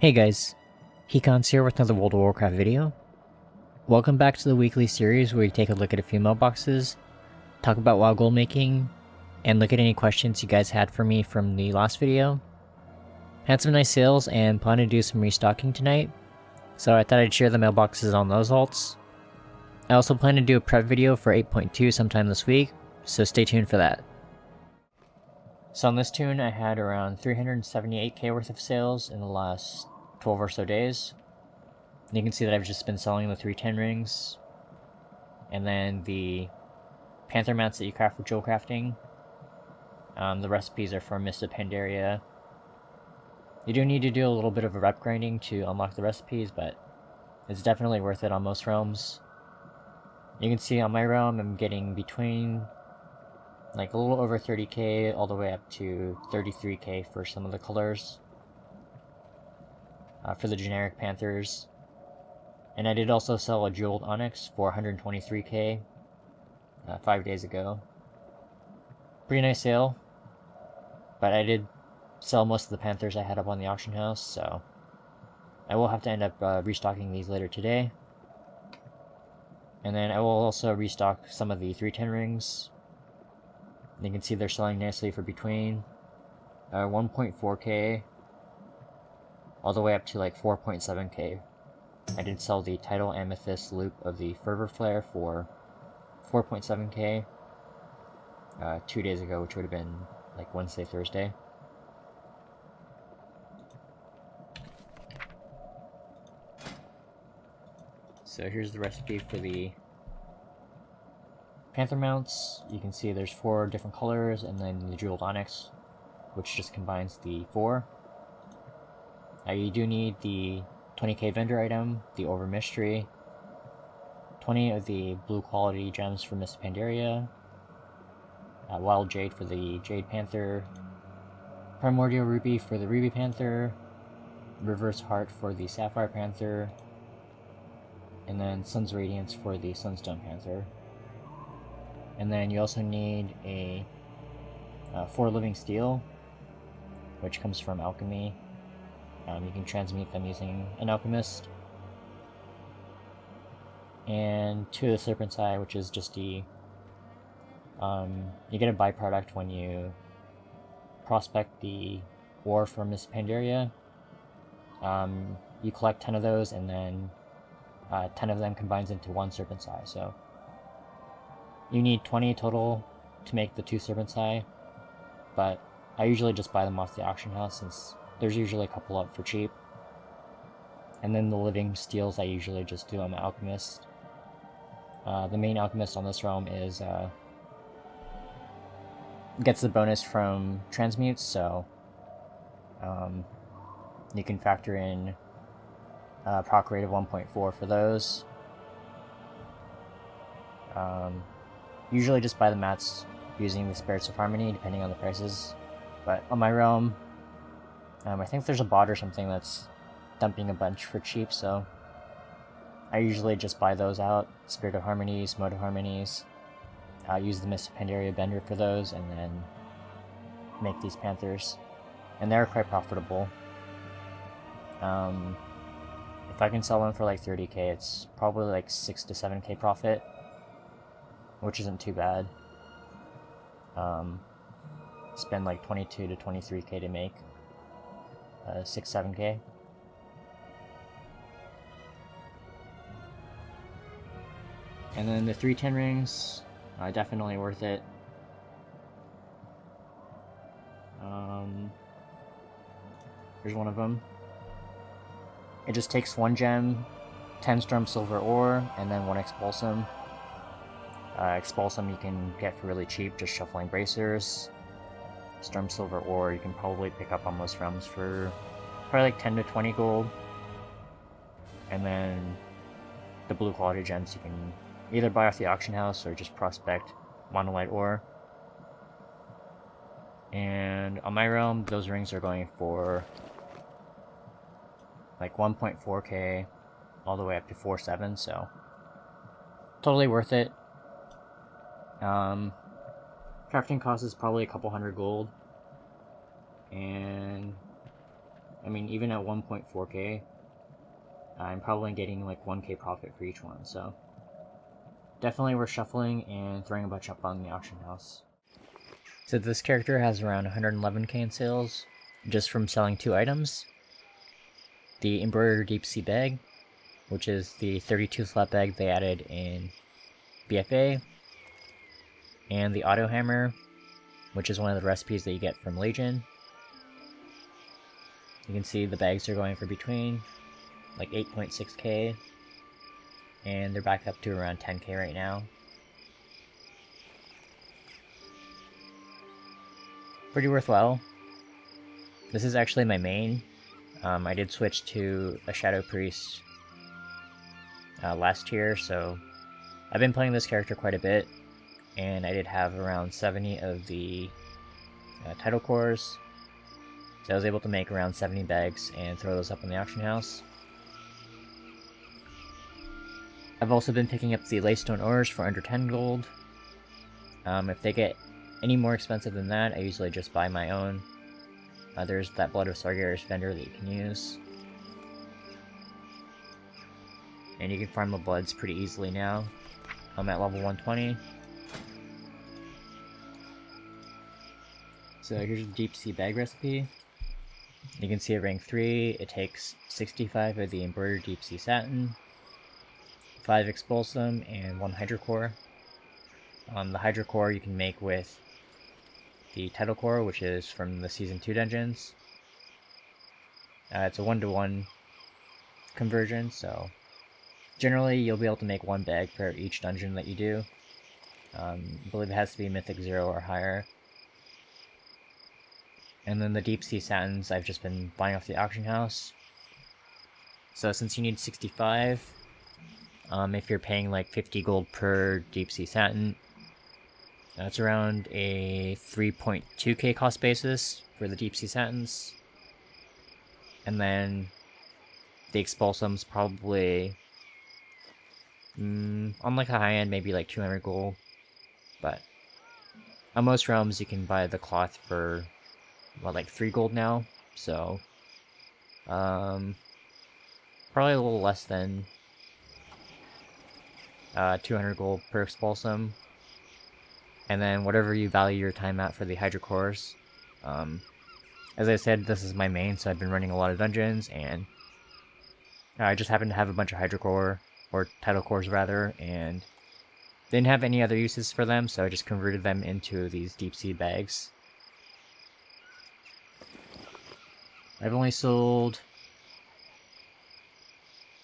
Hey guys, Hecons here with another World of Warcraft video. Welcome back to the weekly series where we take a look at a few mailboxes, talk about WoW goal making, and look at any questions you guys had for me from the last video. Had some nice sales and plan to do some restocking tonight, so I thought I'd share the mailboxes on those alts. I also plan to do a prep video for 8.2 sometime this week, so stay tuned for that. So on this tune I had around 378k worth of sales in the last 12 or so days. You can see that I've just been selling the 310 rings, and then the panther mats that you craft with jewel crafting. The recipes are for Mist of Pandaria. You do need to do a little bit of a rep grinding to unlock the recipes, but it's definitely worth it on most realms. You can see on my realm I'm getting between like a little over 30k all the way up to 33k for some of the colors. For the generic panthers. And I did also sell a jeweled onyx for 123k 5 days ago. Pretty nice sale, but I did sell most of the panthers I had up on the auction house, so I will have to end up restocking these later today. And then I will also restock some of the 310 rings. You can see they're selling nicely for between 1.4k all the way up to like 4.7k. I did sell the Tidal Amethyst loop of the Fervor Flare for 4.7k 2 days ago, which would have been like Wednesday, Thursday. So here's the recipe for the panther mounts. You can see there's 4 different colors, and then the jeweled onyx, which just combines the 4. You do need the 20k vendor item, the Over Mystery, 20 of the blue quality gems for Mist of Pandaria, Wild Jade for the Jade Panther, Primordial Ruby for the Ruby Panther, Reverse Heart for the Sapphire Panther, and then Sun's Radiance for the Sunstone Panther. And then you also need a 4 Living Steel, which comes from Alchemy. You can transmute them using an alchemist. And 2 of the Serpent's Eye, which is just the... you get a byproduct when you prospect the ore from Mist of Pandaria. You collect 10 of those, and then 10 of them combines into 1 Serpent's Eye. So you need 20 total to make the 2 Serpent's Eye, but I usually just buy them off the auction house since there's usually a couple up for cheap. And then the living steels I usually just do on the alchemist. The main alchemist on this realm is gets the bonus from transmutes, so you can factor in proc rate of 1.4 for those. Usually just buy the mats using the Spirits of Harmony, depending on the prices. But on my realm, I think there's a bot or something that's dumping a bunch for cheap, so I usually just buy those out. Spirit of Harmonies, Mode of Harmonies. Use the Mist of Pandaria Bender for those, and then make these panthers. And they're quite profitable. If I can sell them for like 30k, it's probably like 6 to 7k profit, which isn't too bad. Spend like 22 to 23k to make 6-7k. And then the 310 rings, definitely worth it. Here's one of them. It just takes 1 gem, 10 Storm Silver ore, and then 1 Expulsum. Expulsum you can get for really cheap, just shuffling bracers. Storm Silver ore you can probably pick up on most realms for probably like 10 to 20 gold. And then the blue quality gems you can either buy off the auction house or just prospect monolite ore. And on my realm, those rings are going for like 1.4k all the way up to 4.7, so totally worth it. Crafting cost is probably a couple hundred gold, and I mean, even at 1.4k, I'm probably getting like 1k profit for each one, so definitely worth shuffling and throwing a bunch up on the auction house. So this character has around 111k in sales, just from selling 2 items. The embroidered deep sea bag, which is the 32 slot bag they added in BFA, and the auto hammer, which is one of the recipes that you get from Legion. You can see the bags are going for between like 8.6k, and they're back up to around 10k right now. Pretty worthwhile. This is actually my main. I did switch to a Shadow Priest last year, so I've been playing this character quite a bit, and I did have around 70 of the title cores, so I was able to make around 70 bags and throw those up in the auction house. I've also been picking up the Laystone ores for under 10 gold. If they get any more expensive than that, I usually just buy my own. There's that Blood of Sargeras vendor that you can use. And you can farm the bloods pretty easily now. I'm at level 120. So here's the deep sea bag recipe. You can see at rank 3, it takes 65 of the embroidered deep sea satin, 5 expulsum, and 1 hydrocore. The hydrocore you can make with the title core, which is from the Season 2 dungeons. It's a 1-to-1 conversion, so generally you'll be able to make 1 bag for each dungeon that you do. I believe it has to be Mythic 0 or higher. And then the deep sea satins I've just been buying off the auction house. So since you need 65, if you're paying like 50 gold per deep sea satin, that's around a 3.2k cost basis for the deep sea satins. And then the expulsum's probably on like a high end, maybe like 200 gold. But on most realms you can buy the cloth for what, like 3 gold now, so probably a little less than 200 gold per expulsum. And then whatever you value your time at for the hydrocores. As I said, this is my main, so I've been running a lot of dungeons, and I just happened to have a bunch of hydrocore, or title cores rather, and didn't have any other uses for them, so I just converted them into these deep sea bags. I've only sold,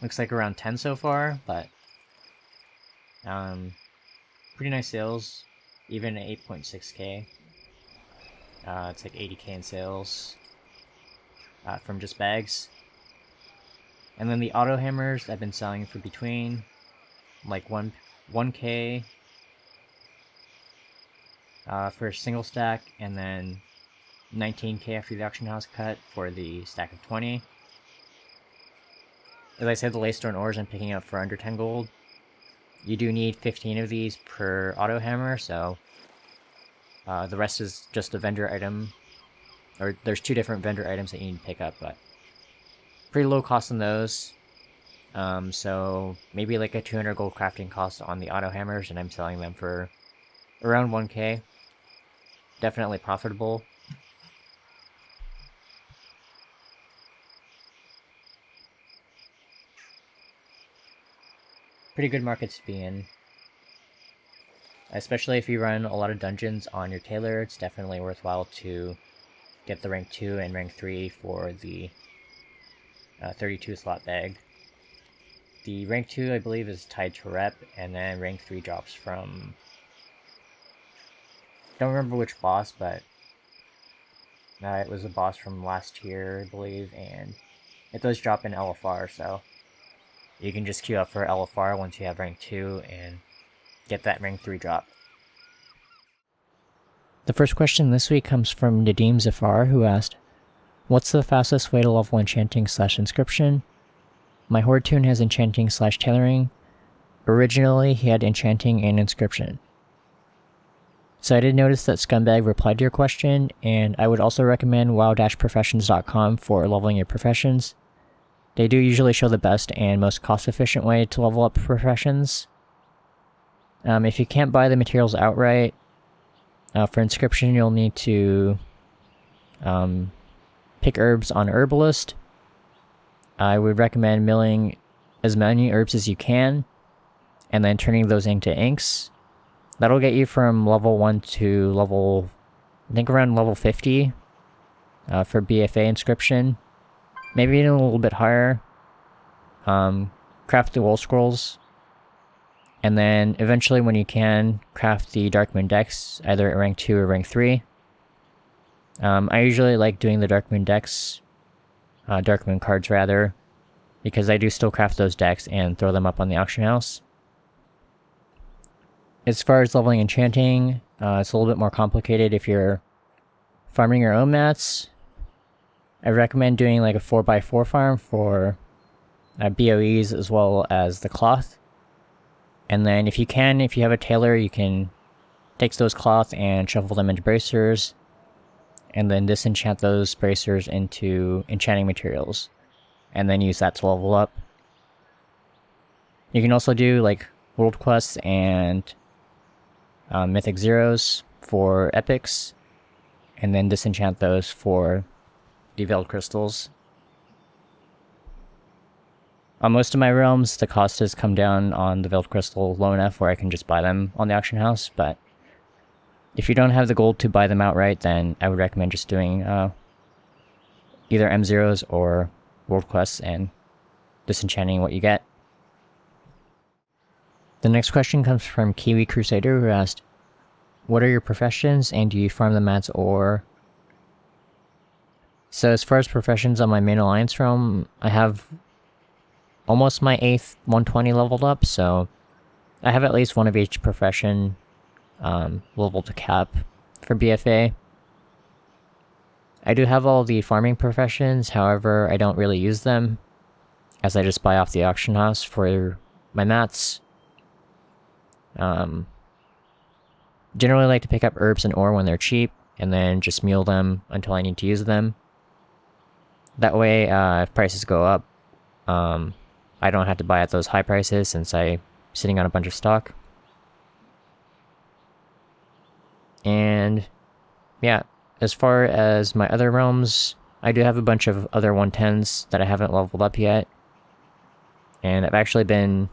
looks like around 10 so far, but pretty nice sales, even at 8.6k. It's like 80k in sales from just bags. And then the auto hammers I've been selling for between like 1k for a single stack, and then 19k after the auction house cut for the stack of 20. As I said, the Laystone ores I'm picking up for under 10 gold. You do need 15 of these per auto hammer, so the rest is just a vendor item, or there's 2 different vendor items that you need to pick up, but pretty low cost on those. So maybe like a 200 gold crafting cost on the auto hammers, and I'm selling them for around 1k. Definitely profitable. Pretty good markets to be in. Especially if you run a lot of dungeons on your tailor, it's definitely worthwhile to get the rank 2 and rank 3 for the 32 slot bag. The rank 2 I believe is tied to rep, and then rank 3 drops from, don't remember which boss, but it was a boss from last year I believe, and it does drop in LFR, so you can just queue up for LFR once you have rank 2 and get that rank 3 drop. The first question this week comes from Nadim Zafar, who asked, "What's the fastest way to level enchanting/inscription? My Horde Toon has enchanting/tailoring. Originally, he had enchanting and inscription." So I did notice that Scumbag replied to your question, and I would also recommend wow-professions.com for leveling your professions. They do usually show the best and most cost-efficient way to level up professions. If you can't buy the materials outright, for inscription you'll need to pick herbs on Herbalist. I would recommend milling as many herbs as you can, and then turning those into inks. That'll get you from level 1 to level, I think around level 50 for BFA inscription. Maybe even a little bit higher. Craft the wool scrolls. And then eventually when you can, craft the Darkmoon decks, either at rank 2 or rank 3. I usually like doing the Darkmoon decks, Darkmoon cards rather, because I do still craft those decks and throw them up on the auction house. As far as leveling enchanting, it's a little bit more complicated if you're farming your own mats. I recommend doing like a 4x4 farm for BOEs as well as the cloth. And then if you have a tailor, you can take those cloth and shuffle them into bracers, and then disenchant those bracers into enchanting materials, and then use that to level up. You can also do like world quests and mythic zeros for epics, and then disenchant those for the veiled crystals. On most of my realms, the cost has come down on the veiled crystal low enough where I can just buy them on the auction house, but if you don't have the gold to buy them outright, then I would recommend just doing either M0s or world quests and disenchanting what you get. The next question comes from Kiwi Crusader, who asked, what are your professions and do you farm the mats or... So as far as professions on my main alliance realm, I have almost my 8th 120 leveled up, so I have at least one of each profession leveled to cap for BFA. I do have all the farming professions, however I don't really use them, as I just buy off the auction house for my mats. Generally like to pick up herbs and ore when they're cheap, and then just mule them until I need to use them. That way, if prices go up, I don't have to buy at those high prices since I'm sitting on a bunch of stock. And yeah, as far as my other realms, I do have a bunch of other 110s that I haven't leveled up yet. And I've actually been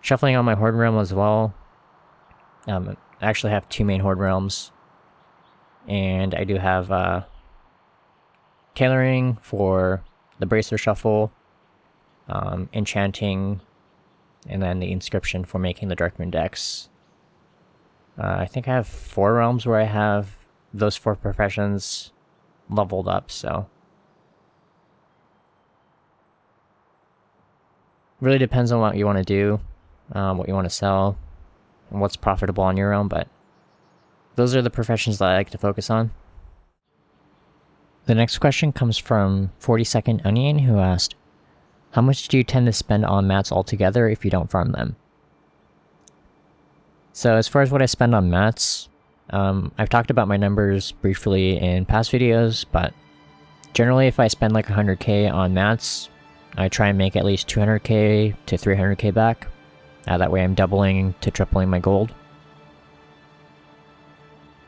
shuffling on my Horde realm as well. I actually have 2 main Horde realms. And I do have tailoring for the bracer shuffle, enchanting, and then the inscription for making the Darkmoon decks. I think I have 4 realms where I have those 4 professions leveled up, so... Really depends on what you want to do, what you want to sell, and what's profitable on your realm, but those are the professions that I like to focus on. The next question comes from 42nd Onion, who asked, how much do you tend to spend on mats altogether if you don't farm them? So as far as what I spend on mats, I've talked about my numbers briefly in past videos, but generally if I spend like 100k on mats, I try and make at least 200k to 300k back. That way I'm doubling to tripling my gold.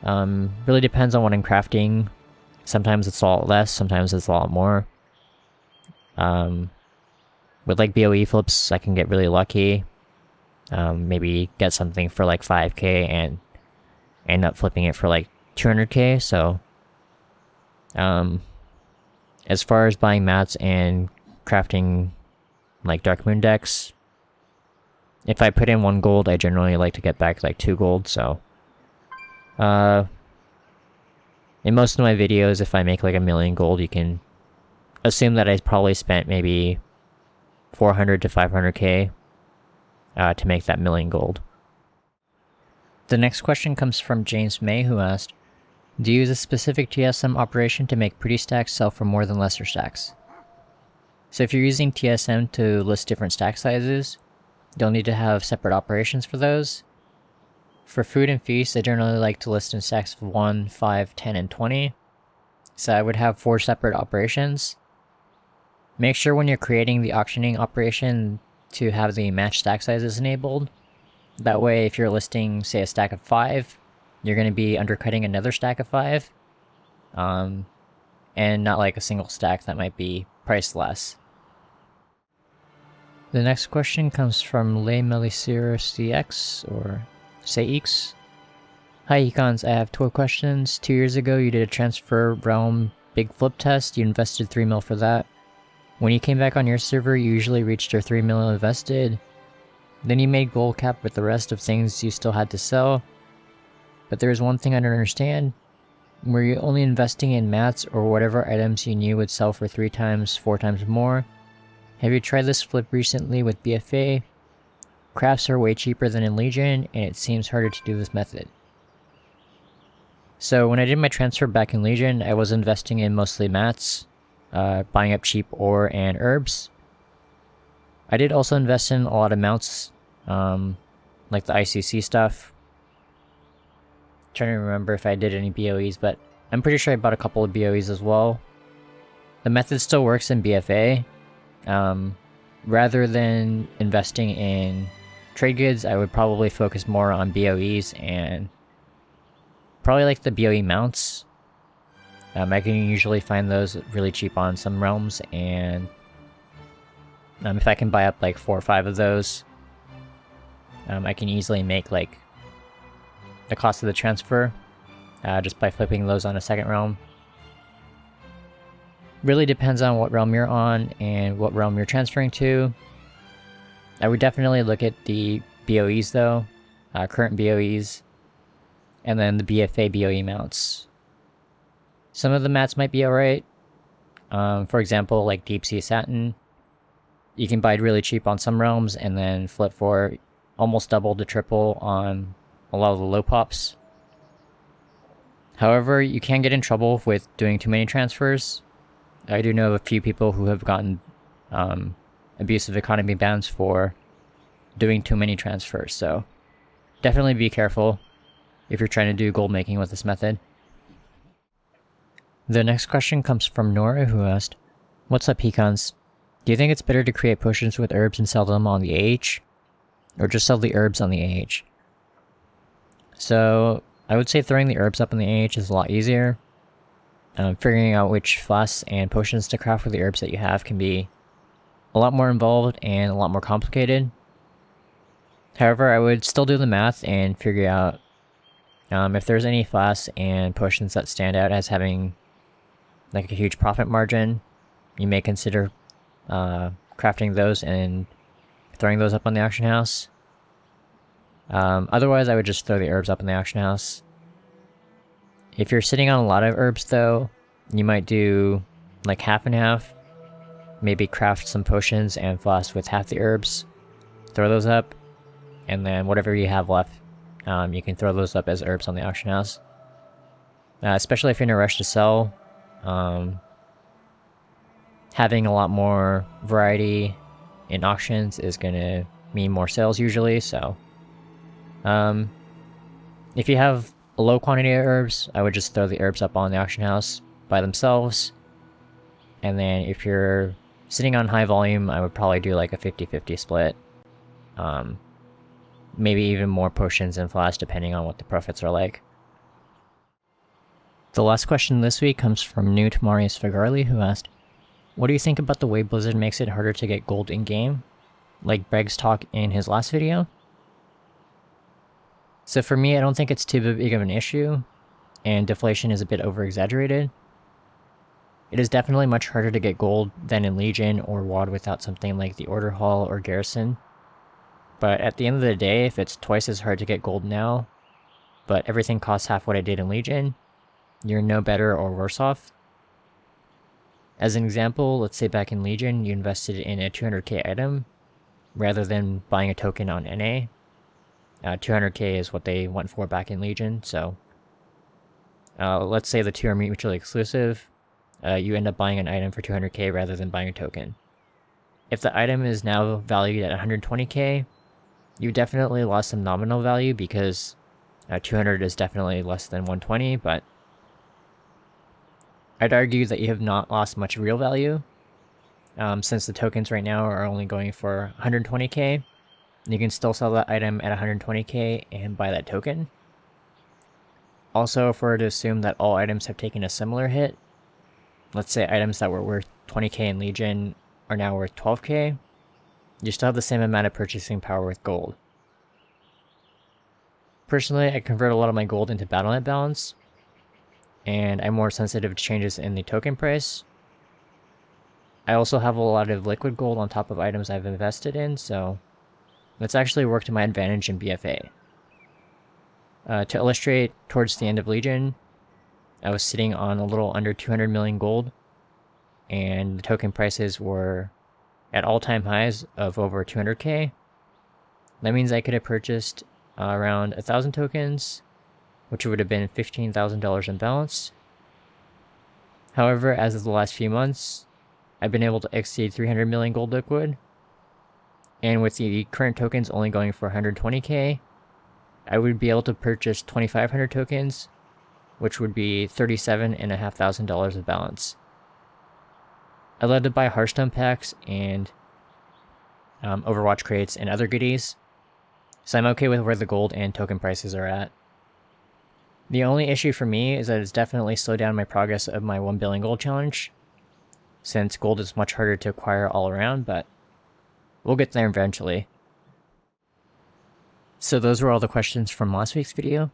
Really depends on what I'm crafting. Sometimes it's a lot less, sometimes it's a lot more. With like BOE flips, I can get really lucky. Maybe get something for like 5k and end up flipping it for like 200k, so... as far as buying mats and crafting like Darkmoon decks, if I put in 1 gold, I generally like to get back like 2 gold, so... in most of my videos, if I make like 1,000,000 gold, you can assume that I probably spent maybe 400 to 500k to make that 1,000,000 gold. The next question comes from James May, who asked, do you use a specific TSM operation to make pretty stacks sell for more than lesser stacks? So if you're using TSM to list different stack sizes, you'll need to have separate operations for those. For food and feast, I generally like to list in stacks of 1, 5, 10, and 20. So I would have 4 separate operations. Make sure when you're creating the auctioning operation to have the match stack sizes enabled. That way, if you're listing, say, a stack of 5, you're going to be undercutting another stack of 5. And not like a single stack that might be priced less. The next question comes from Le Melisir CX, or CX. Hi Econs, I have 12 questions. 2 years ago you did a transfer realm big flip test, you invested 3 mil for that. When you came back on your server, you usually reached your 3 mil invested. Then you made gold cap with the rest of things you still had to sell. But there is one thing I don't understand. Were you only investing in mats or whatever items you knew would sell for 3 times, 4 times more? Have you tried this flip recently with BFA? Crafts are way cheaper than in Legion, and it seems harder to do this method. So when I did my transfer back in Legion, I was investing in mostly mats, buying up cheap ore and herbs. I did also invest in a lot of mounts, like the ICC stuff. Trying to remember if I did any BOEs, but I'm pretty sure I bought a couple of BOEs as well. The method still works in BFA. Rather than investing in trade goods, I would probably focus more on BOEs and probably like the BOE mounts. I can usually find those really cheap on some realms, and if I can buy up like 4 or 5 of those, I can easily make like the cost of the transfer just by flipping those on a second realm. Really depends on what realm you're on and what realm you're transferring to. I would definitely look at the BOEs though, current BOEs, and then the BFA BOE mounts. Some of the mats might be alright. For example, like Deep Sea Satin. You can buy it really cheap on some realms and then flip for almost double to triple on a lot of the low pops. However, you can get in trouble with doing too many transfers. I do know a few people who have gotten abusive economy bans for doing too many transfers, so definitely be careful if you're trying to do gold making with this method. The next question comes from Nora, who asked, "What's up, Pecans? Do you think it's better to create potions with herbs and sell them on the AH? Or just sell the herbs on the AH?" So I would say throwing the herbs up in the AH is a lot easier. Figuring out which flasks and potions to craft with the herbs that you have can be a lot more involved and a lot more complicated. However, I would still do the math and figure out if there's any flasks and potions that stand out as having like a huge profit margin. You may consider crafting those and throwing those up on the auction house. Otherwise, I would just throw the herbs up in the auction house. If you're sitting on a lot of herbs though, you might do like half and half. Maybe craft some potions and flasks with half the herbs, throw those up, and then whatever you have left, you can throw those up as herbs on the auction house. Especially if you're in a rush to sell, having a lot more variety in auctions is going to mean more sales usually, so if you have a low quantity of herbs, I would just throw the herbs up on the auction house by themselves. And then if you're sitting on high volume, I would probably do like a 50-50 split. Maybe even more potions and flasks depending on what the profits are like. The last question this week comes from Newt Marius Fagarli, who asked, "What do you think about the way Blizzard makes it harder to get gold in-game? Like Breg's talk in his last video?" So for me, I don't think it's too big of an issue, and deflation is a bit over-exaggerated. It is definitely much harder to get gold than in Legion or WoD without something like the Order Hall or Garrison. But at the end of the day, if it's twice as hard to get gold now, but everything costs half what I did in Legion, you're no better or worse off. As an example, let's say back in Legion, you invested in a 200k item, rather than buying a token on NA. 200k is what they went for back in Legion, so let's say the two are mutually exclusive. You end up buying an item for 200k rather than buying a token. If the item is now valued at 120k, you definitely lost some nominal value because 200 is definitely less than 120, but I'd argue that you have not lost much real value, since the tokens right now are only going for 120k. You can still sell that item at 120k and buy that token. Also, if we're to assume that all items have taken a similar hit, let's say items that were worth 20k in Legion are now worth 12k, you still have the same amount of purchasing power with gold. Personally, I convert a lot of my gold into Battle.net balance, and I'm more sensitive to changes in the token price. I also have a lot of liquid gold on top of items I've invested in, so that's actually worked to my advantage in BFA. To illustrate, towards the end of Legion, I was sitting on a little under 200 million gold, and the token prices were at all-time highs of over 200k. That means I could have purchased around 1,000 tokens, which would have been $15,000 in balance. However, as of the last few months, I've been able to exceed 300 million gold liquid, and with the current tokens only going for 120k, I would be able to purchase 2,500 tokens, which would be $37,500 of balance. I love to buy Hearthstone packs and Overwatch crates and other goodies, so I'm okay with where the gold and token prices are at. The only issue for me is that it's definitely slowed down my progress of my 1 billion gold challenge, since gold is much harder to acquire all around, but we'll get there eventually. So those were all the questions from last week's video.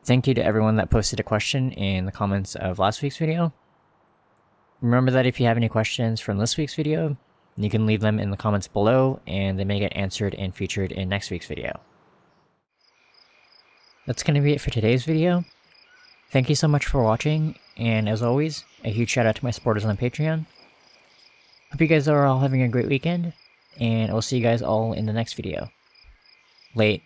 Thank you to everyone that posted a question in the comments of last week's video. Remember that if you have any questions from this week's video, you can leave them in the comments below, and they may get answered and featured in next week's video. That's going to be it for today's video. Thank you so much for watching, and as always, a huge shout out to my supporters on Patreon. Hope you guys are all having a great weekend, and I'll see you guys all in the next video. Late.